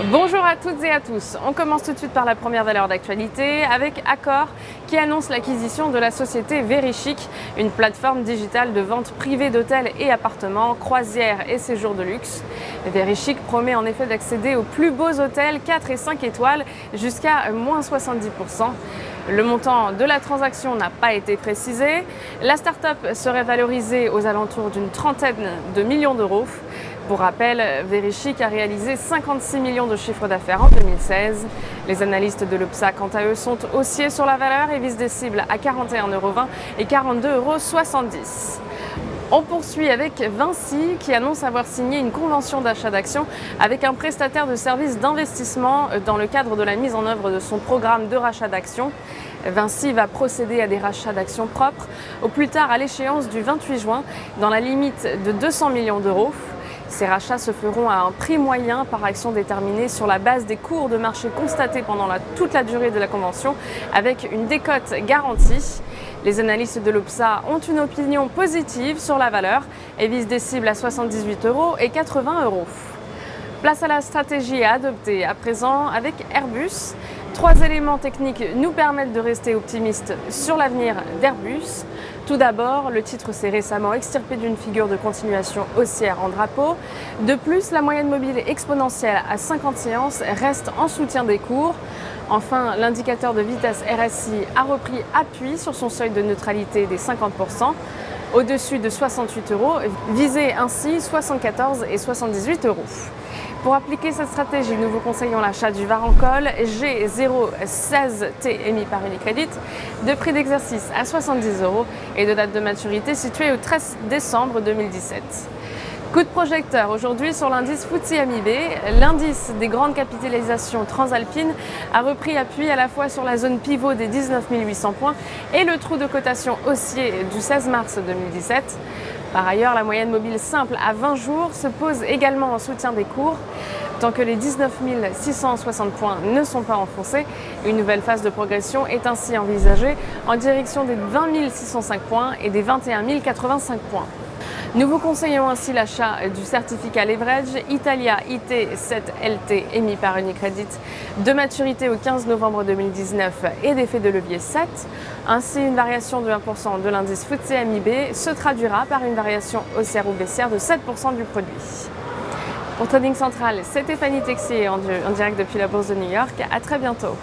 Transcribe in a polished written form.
Bonjour à toutes et à tous. On commence tout de suite par la première valeur d'actualité avec Accor qui annonce l'acquisition de la société Verichic, une plateforme digitale de vente privée d'hôtels et appartements, croisières et séjours de luxe. Verichic promet en effet d'accéder aux plus beaux hôtels 4 et 5 étoiles jusqu'à moins 70%. Le montant de la transaction n'a pas été précisé. La start-up serait valorisée aux alentours d'une trentaine de millions d'euros. Pour rappel, Verichic a réalisé 56 millions de chiffre d'affaires en 2016. Les analystes de l'UPSA, quant à eux, sont haussiers sur la valeur et visent des cibles à 41,20 € et 42,70 €. On poursuit avec Vinci qui annonce avoir signé une convention d'achat d'actions avec un prestataire de services d'investissement dans le cadre de la mise en œuvre de son programme de rachat d'actions. Vinci va procéder à des rachats d'actions propres au plus tard à l'échéance du 28 juin dans la limite de 200 millions d'euros. Ces rachats se feront à un prix moyen par action déterminé sur la base des cours de marché constatés pendant toute la durée de la convention avec une décote garantie. Les analystes de l'UPSA ont une opinion positive sur la valeur et visent des cibles à 78 € et 80 €. Place à la stratégie à adopter à présent avec Airbus. 3 éléments techniques nous permettent de rester optimistes sur l'avenir d'Airbus. Tout d'abord, le titre s'est récemment extirpé d'une figure de continuation haussière en drapeau. De plus, la moyenne mobile exponentielle à 50 séances reste en soutien des cours. Enfin, l'indicateur de vitesse RSI a repris appui sur son seuil de neutralité des 50%. Au-dessus de 68 €, visez ainsi 74 et 78 €. Pour appliquer cette stratégie, nous vous conseillons l'achat du Varancol G016T émis par Unicredit, de prix d'exercice à 70 € et de date de maturité située au 13 décembre 2017. Coup de projecteur aujourd'hui sur l'indice FTSE MIB. L'indice des grandes capitalisations transalpines a repris appui à la fois sur la zone pivot des 19 800 points et le trou de cotation haussier du 16 mars 2017. Par ailleurs, la moyenne mobile simple à 20 jours se pose également en soutien des cours. Tant que les 19 660 points ne sont pas enfoncés, une nouvelle phase de progression est ainsi envisagée en direction des 20 605 points et des 21 085 points. Nous vous conseillons ainsi l'achat du certificat leverage Italia IT7LT émis par Unicredit de maturité au 15 novembre 2019 et d'effet de levier 7. Ainsi, une variation de 1% de l'indice FTSE MIB se traduira par une variation haussière ou baissière de 7% du produit. Pour Trading Central, c'est Stéphanie Texier en direct depuis la Bourse de New York. À très bientôt.